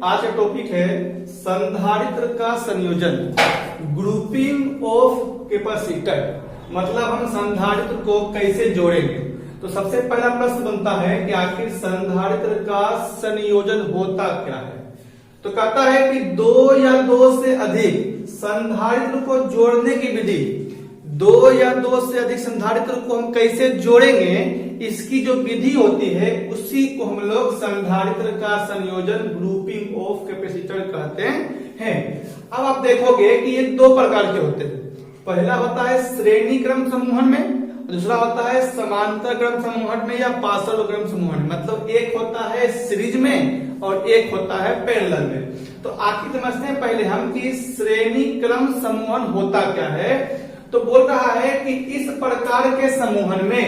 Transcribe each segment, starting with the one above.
आज का टॉपिक है संधारित्र का संयोजन, ग्रुपिंग ऑफ कैपेसिटर। मतलब हम संधारित्र को कैसे जोड़ेंगे। तो सबसे पहला प्रश्न बनता है कि आखिर संधारित्र का संयोजन होता क्या है। तो कहता है कि दो या दो से अधिक संधारित्र को जोड़ने की विधि, दो या दो से अधिक संधारित्र को हम कैसे जोड़ेंगे, इसकी जो विधि होती है उसी को हम लोग संधारित्र का संयोजन, ग्रुपिंग ऑफ कैपेसिटर कहते हैं। अब आप देखोगे कि ये दो प्रकार के होते हैं। पहला होता है श्रेणी क्रम समूहन में, दूसरा होता है समांतर क्रम समूहन में या पार्श्व क्रम समूहन में। मतलब एक होता है सीरीज में और एक होता है पैरेलल में। तो आखिर समझते हैं पहले हम कि श्रेणी क्रम समूहन होता क्या है। तो बोल रहा है कि इस प्रकार के समूहन में,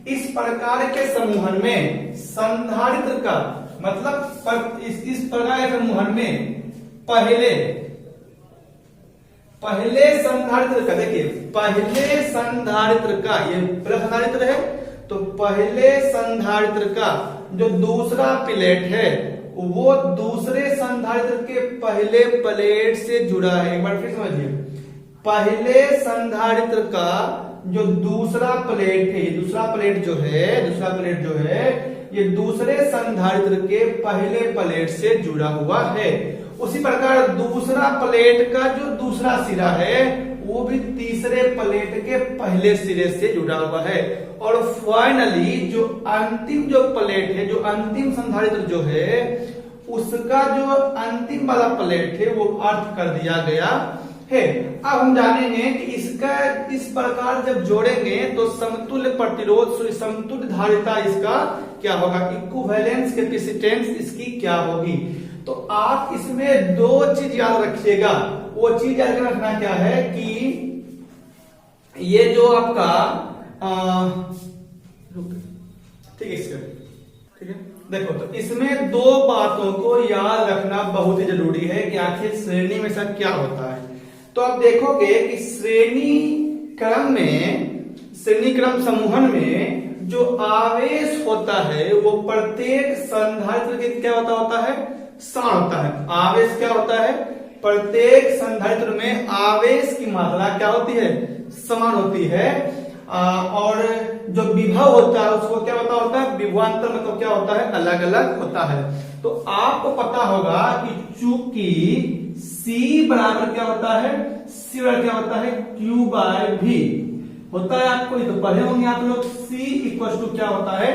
इस प्रकार के समूहन में संधारित्र का मतलब इस प्रकार के समूहन में पहले संधारित्र का, देखिए पहले संधारित्र का, ये पहला संधारित्र है, तो पहले संधारित्र का जो दूसरा प्लेट है वो दूसरे संधारित्र के पहले प्लेट से जुड़ा है। एक बार फिर समझिए, पहले संधारित्र का जो दूसरा प्लेट है, दूसरा प्लेट जो है ये दूसरे संधारित्र के पहले प्लेट से जुड़ा हुआ है। उसी प्रकार दूसरा प्लेट का जो दूसरा सिरा है वो भी तीसरे प्लेट के पहले सिरे से जुड़ा हुआ है। और फाइनली जो अंतिम जो प्लेट है, जो अंतिम संधारित्र जो है, उसका जो अंतिम वाला प्लेट है वो अर्थ कर दिया गया है। अब हम जानेंगे कि इसका इस प्रकार जब जोड़ेंगे तो समतुल्य प्रतिरोध, समतुल्य धारिता इसका क्या होगा, इक्विवेलेंस कैपेसिटेंस इसकी क्या होगी। तो आप इसमें दो चीज याद रखिएगा। वो चीज याद रखना क्या है कि ये जो आपका ठीक है, देखो तो इसमें दो बातों को याद रखना बहुत ही जरूरी है कि आखिर श्रेणी में सब क्या होता है। तो आप देखोगे कि श्रेणी क्रम समूहन में जो आवेश होता है वो प्रत्येक संधारित्र के क्या होता है, समान होता है। आवेश क्या होता है, प्रत्येक संधारित्र में आवेश की मात्रा क्या होती है, समान होती है। और जो विभव होता है उसको क्या होता है, विभवांतर मतलब क्या होता है, अलग अलग होता है। तो आपको पता होगा कि चूंकि C बराबर क्या होता है, C बराबर क्या होता है, Q बाय V होता है। आपको ये तो पढ़े होंगे आप लोग, C इक्वल टू क्या होता है,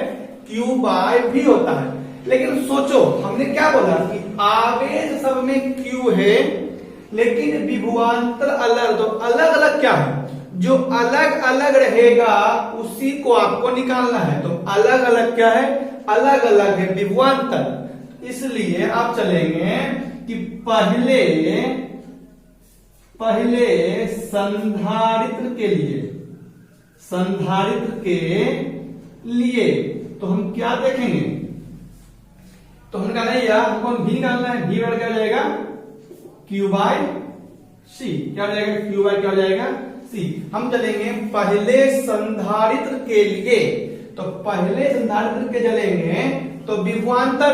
Q बाय V होता है। लेकिन सोचो हमने क्या बोला कि आवेश सब में Q है लेकिन विभवांतर अलग, तो अलग अलग क्या है, जो अलग अलग रहेगा उसी को आपको निकालना है। तो अलग अलग क्या है, अलग अलग है विभवांतर। इसलिए आप चलेंगे कि पहले संधारित्र के लिए तो हम क्या देखेंगे, तो हम हमको भी निकालना है। भी बराबर क्या हो जाएगा, Q बाय C, क्या हो जाएगा, Q बाय क्या हो जाएगा, C। हम चलेंगे पहले संधारित्र के लिए, तो पहले संधारित्र के चलेंगे तो विभवांतर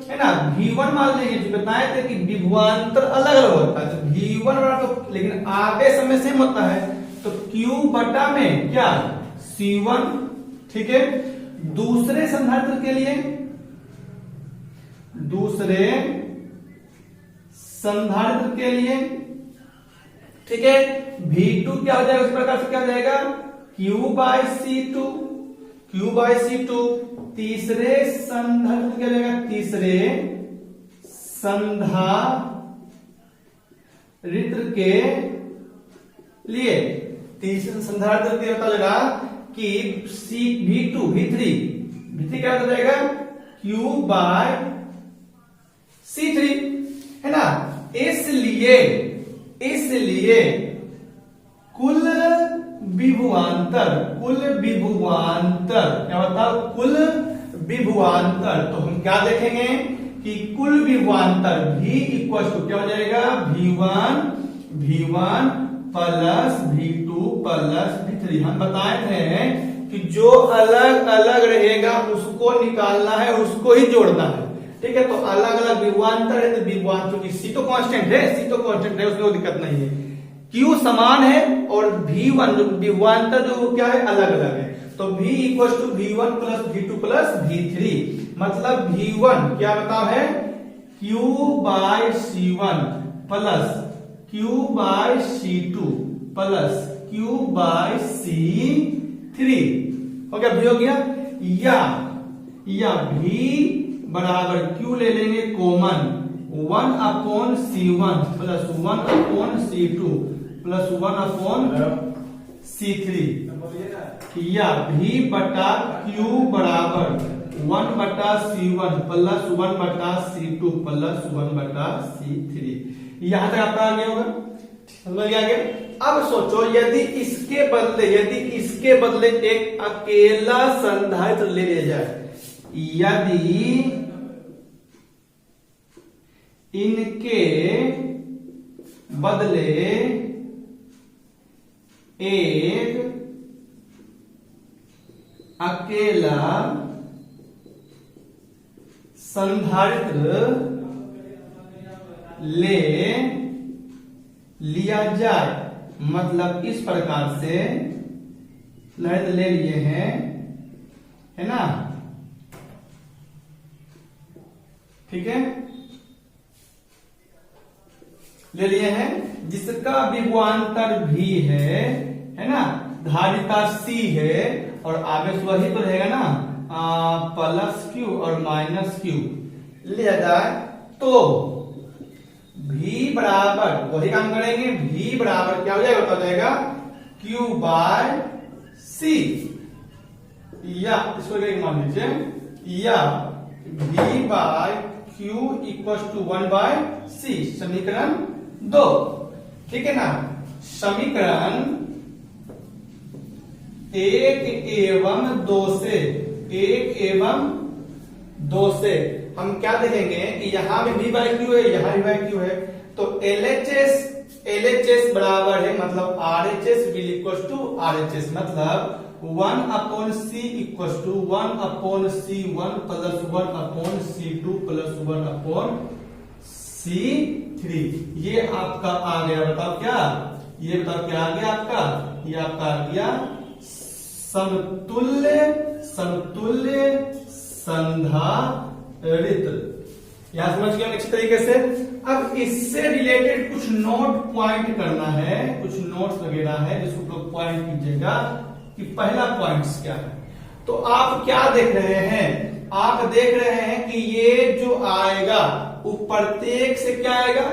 है ना, V1 मान लीजिए, बताए थे कि विभवांतर अलग अलग होता है। तो V1 तो लेकिन आवेश समय सेम होता है, तो Q बटा में क्या, C1। ठीक है, दूसरे संधारित्र के लिए, ठीक है, V2 क्या हो जाएगा, उस प्रकार से क्या हो जाएगा, Q बाय C2। तीसरे संधारित्र क्या हो जाएगा, तीसरे संधारित्र के लिए, तीसरे संधारित्र के पता लगा कि V3 क्या हो जाएगा, Q बाय C3 है ना। इसलिए कुल विभवांतर क्या होता है, कुल विभवांतर। तो हम क्या देखेंगे कि कुल विभवांतर V इक्वल टू क्या हो जाएगा, V1 plus V2 plus V3। हम बताए थे कि जो अलग अलग रहेगा उसको निकालना है, उसको ही जोड़ना है। ठीक है, तो अलग अलग विभवांतर है तो विभवांतर की सी तो कांस्टेंट है, सी तो कांस्टेंट है, उसमें कोई दिक्कत नहीं है। क्यू समान है और V1 जो विभवांतर जो क्या है अलग अलग है, तो V equal to V1 plus V2 plus V3, मतलब V1 क्या बताओ है Q by C1 plus Q by C2 plus Q by C3 हो गया, V हो गया। या V बराबर Q ले लेंगे common 1 upon C1 plus 1 upon C2 plus 1 upon C3, या V बटा Q बराबर 1 बटा C1 प्लस 1 बटा C2 प्लस 1 बटा C3। यहां तक आपका आ गया होगा, समझ गया आगे। अब सोचो यदि इसके बदले एक अकेला संधारित्र ले लिया जाए, यदि इनके बदले एक अकेला संधारित्र ले लिया जाए, मतलब इस प्रकार से संधारित्र ले लिए हैं, है ना, ठीक है, ले लिए हैं, जिसका विभवांतर भी है ना, धारिता C है और आवेश वही तो रहेगा ना प्लस Q और माइनस Q लिया जाए, तो V बराबर वही काम करेंगे, V बराबर क्या हो जाएगा, बता जाएगा Q बाय C, या इसको मान लीजिए, या V by Q equal to 1 by C, समीकरण 2, ठीक है ना। समीकरण 1 एवं 2 से हम क्या देखेंगे कि यहां भी V बाय Q है, यहां भी बाय Q है, तो LHS बराबर है, मतलब RHS will equal to RHS, मतलब 1 upon C equal to 1 upon C1 plus 1 upon C2 plus 1 upon C3। ये आपका आ गया, बताओ क्या, ये बताओ क्या आ गया आपका, ये आपका आ गया समतुल्य संधारित्र। यहां समझ गए अच्छी तरीके से। अब इससे रिलेटेड कुछ नोट पॉइंट करना है, कुछ नोट्स वगैरह है जिसको लोग पॉइंट कीजिएगा कि पहला पॉइंट्स क्या है। तो आप क्या देख रहे हैं, आप देख रहे हैं कि ये जो आएगा वो प्रत्येक से क्या आएगा,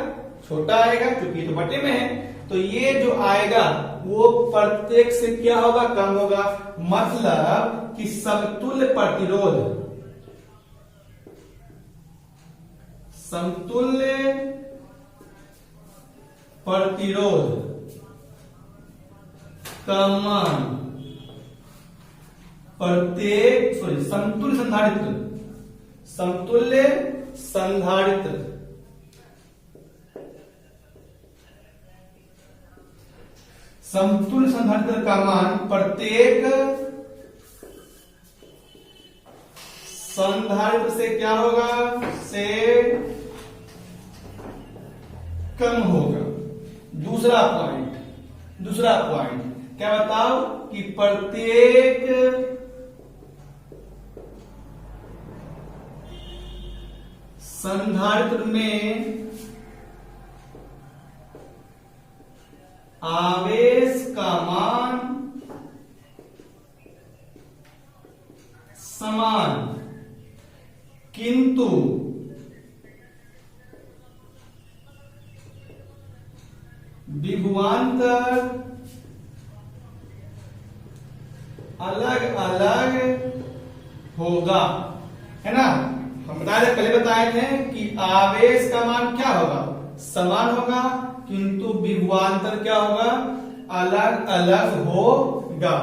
छोटा आएगा, क्योंकि तो बटे में है, तो ये जो आएगा वो प्रत्येक से क्या होगा, कम होगा, मतलब कि समतुल्य प्रतिरोध का मान प्रत्येक समतुल्य संधारित्र का मान प्रत्येक संधारित्र से क्या होगा, से कम होगा। दूसरा पॉइंट क्या बताओ कि प्रत्येक संधारित्र में आवेश का मान समान, किंतु विभवांतर अलग अलग होगा, है ना। हम पहले बताए थे कि आवेश का मान क्या होगा, समान होगा, किंतु विभवांतर क्या होगा, अलग अलग होगा।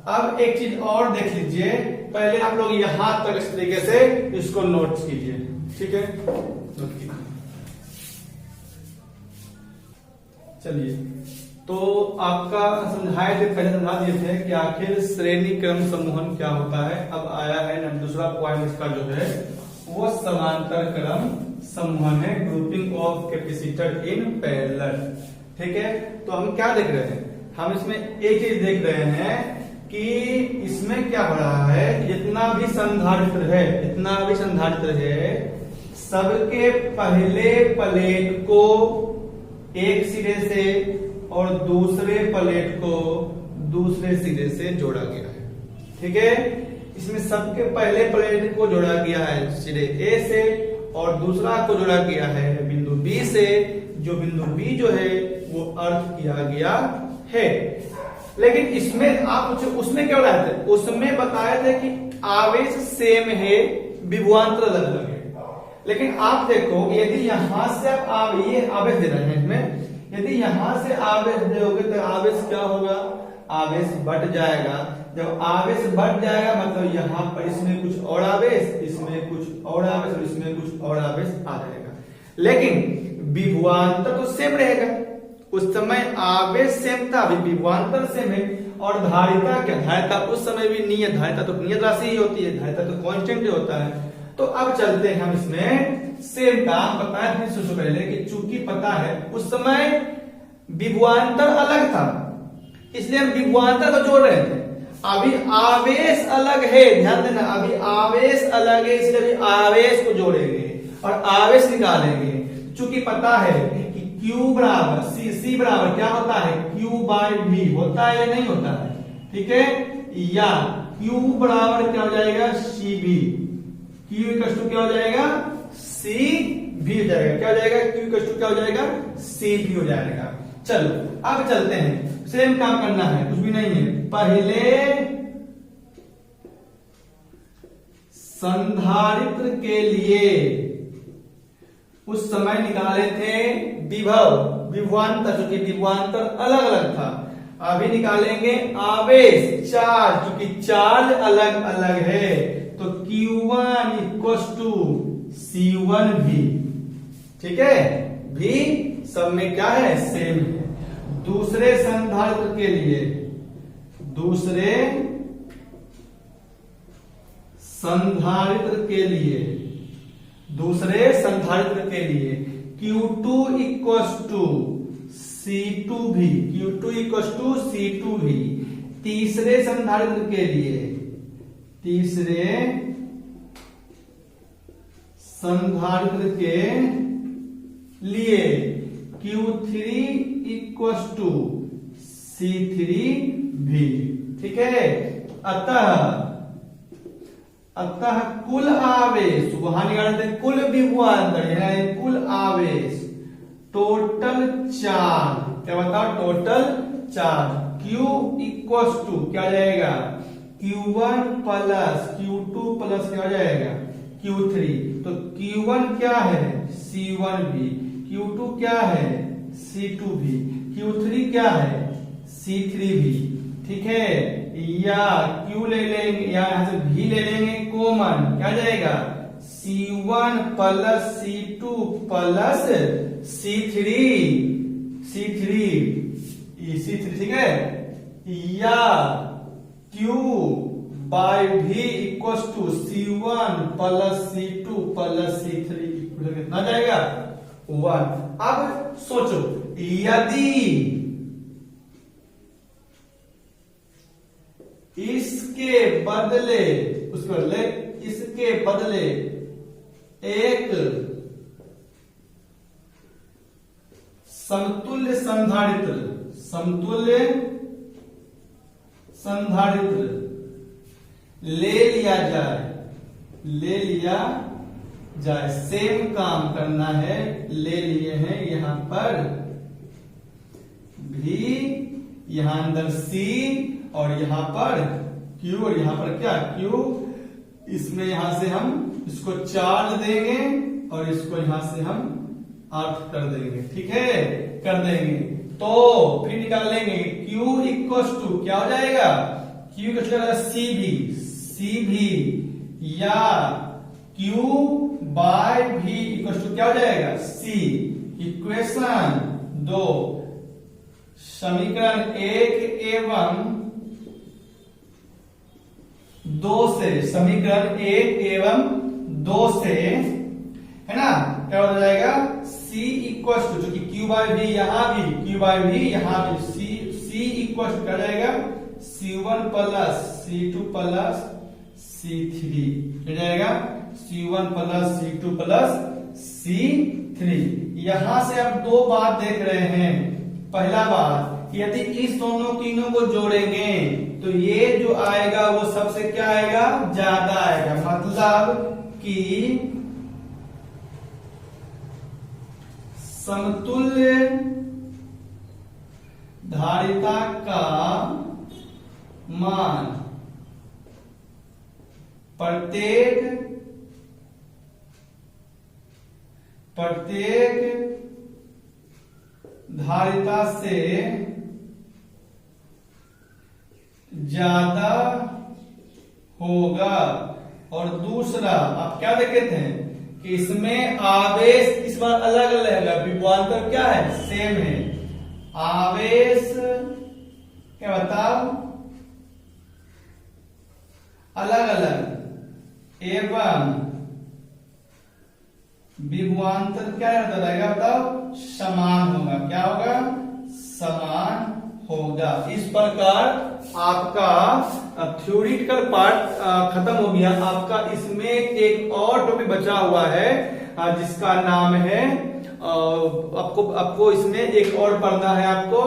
अब एक चीज और देख लीजिए, पहले आप लोग यहां तक इस तरीके से इसको नोट कीजिए, ठीक है, नोट कीजिए। चलिए, तो आपका समझाए थे, पहले समझा दिए थे कि आखिर श्रेणी क्रम समूहन क्या होता है। अब आया है दूसरा पॉइंट इसका जो है वो समांतर क्रम संवहन है, grouping of capacitor in parallel. ठीक है, तो हम क्या देख रहे हैं, हम इसमें एक चीज देख रहे हैं कि इसमें क्या हो रहा है, जितना भी संधारित्र है सबके पहले प्लेट को एक सिरे से और दूसरे प्लेट को दूसरे सिरे से जोड़ा गया है। ठीक है, इसमें सबके पहले प्लेट को जोड़ा गया है सिरे ए से और दूसरा को जोड़ा गया है बिंदु बी से, जो बिंदु बी जो है वो अर्थ किया गया है। लेकिन इसमें आप उसमें क्या बताए थे, उसमें बताए थे कि आवेश सेम है, विभवांतर अलग अलग है। लेकिन आप देखो यदि यहां से आप ये आवेश दे रहे हैं, इसमें यदि यहां से आवेश दोगे तो आवेश क्या होगा, आवेश बढ़ जाएगा। जब आवेश बढ़ जाएगा मतलब यहाँ पर इसमें कुछ और आवेश, इसमें कुछ और आवेश और इसमें कुछ और आवेश आ जाएगा। लेकिन विभवांतर तो सेम रहेगा, उस समय आवेश सेम था, अभी विभवांतर सेम है। और धारिता क्या, धारिता उस समय भी नियत, धारिता तो नियत राशि ही होती है, धारिता तो कांस्टेंट होता है। तो अब चलते हैं हम इसमें सेम काम बताए थे सबसे पहले कि चूंकि पता है उस समय विभवांतर अलग था इसलिए हम विभवांतर को जोड़ रहे थे। अभी आवेश अलग है, ध्यान देना, अभी आवेश अलग है इसलिए अभी आवेश को जोड़ेंगे और आवेश निकालेंगे। चूंकि पता है कि Q बराबर C बराबर क्या होता है, Q बाय V होता है या नहीं होता है। ठीक है, या Q बराबर क्या हो जाएगा CB, Q इक्वल टू क्या हो जाएगा CV हो जाएगा, क्या हो जाएगा Q इक्वल टू क्या हो जाएगा CV हो जाएगा। चलो अब चलते हैं, सेम काम करना है, कुछ भी नहीं है। पहले संधारित्र के लिए उस समय निकाले थे विभव, विभवांतर, क्योंकि विभवांतर अलग अलग था। अभी निकालेंगे आवेश, चार्ज, क्योंकि चार्ज अलग अलग है। तो Q1 इक्वल टू C1 भी, ठीक है, भी सब में क्या है सेम है। दूसरे संधारित्र के लिए, दूसरे संधारित्र के लिए, दूसरे संधारित्र के लिए Q2 इक्वल टू C2 भी, Q2 इक्वल टू C2 भी। तीसरे संधारित्र के लिए, तीसरे संधारित्र के लिए Q3 इक्वल टू C3 भी। ठीक है, अतः कुल आवेश, वहां निकालते हैं कुल विभवांतर, यानी कुल आवेश, टोटल चार्ज, क्या बताओ, total charge Q equal to क्या जाएगा Q1 प्लस Q2 प्लस क्या हो जाएगा Q3। तो Q1 क्या है C1 भी, Q2 क्या है C2 भी, Q3 क्या है C3 भी। ठीक है, या Q ले लेंगे, या यहां से V ले लेंगे कॉमन, क्या जाएगा C1 plus C2 plus C3, ठीक है, या Q by V equal to C1 plus C2 plus C3 कितना जाएगा 1। अब सोचो, यदि इसके बदले, उसके बदले, इसके बदले एक समतुल्य संधारित्र, समतुल्य संधारित्र ले लिया जाए, ले लिया जाए, सेम काम करना है, ले लिए हैं यहां पर भी, यहां अंदर C और यहां पर Q और यहां पर क्या Q। इसमें यहां से हम इसको चार्ज देंगे और इसको यहां से हम अर्थ कर देंगे। ठीक है, कर देंगे तो फिर निकाल लेंगे Q इक्वल टू क्या हो जाएगा, Q इक्वल टू C भी, या Q by V equal to क्या हो जाएगा C। इक्वेशन 2, समीकरण 1 एवं 2 से, समीकरण 1 एवं 2 से, है ना, क्या हो जाएगा C इक्वल टू, जो कि Q बाय V यहां भी, Q बाय V यहां भी, C इक्वल टू क्या जाएगा C1 plus C2 plus C3 हो जाएगा, C1 plus C2 plus C3। यहां से आप दो बात देख रहे हैं। पहला बात, यदि इस दोनों तीनों को जोड़ेंगे तो ये जो आएगा वो सबसे क्या आएगा, ज्यादा आएगा, मतलब कि समतुल्य धारिता का मान प्रत्येक धारिता से ज्यादा होगा। और दूसरा आप क्या देखे थे कि इसमें आवेश इस बार अलग अलग है, विभवांतर क्या है, सेम है। आवेश क्या बताओ, अलग अलग एवं विभवांतर क्या रहेगा, बताओ समान होगा। क्या होगा, समान होगा। इस प्रकार आपका थ्योरेटिकल पार्ट खत्म हो गया। आपका इसमें एक और टॉपिक बचा हुआ है जिसका नाम है, आपको इसमें एक और पढ़ना है, आपको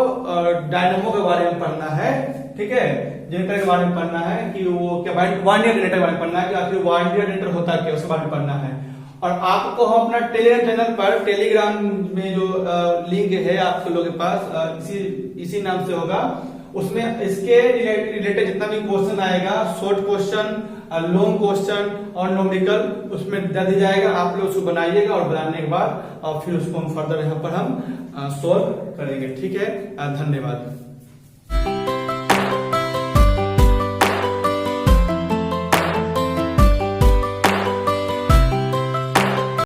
डायनामो के बारे में पढ़ना है, ठीक है, जनरेटर के बारे में पढ़ना है कि वो क्या, वार्नियर जनरेटर के बारे में पढ़ना है कि आखिर वार्नियर जनरेटर होता क्या, उसके बारे में पढ़ना है। और आपको हम अपना टेलीग्राम चैनल पर, टेलीग्राम में जो लिंक है आप लोगों के पास, इसी नाम से होगा, उसमें इसके रिलेटेड जितना भी क्वेश्चन आएगा, शॉर्ट क्वेश्चन, लॉन्ग क्वेश्चन और न्यूमेरिकल, उसमें दे दिया जाएगा। आप लोग उसको बनाइएगा और बनाने के बाद फिर उसको हम फर्दर यहाँ पर हम सॉल्व करेंगे। ठीक है, धन्यवाद।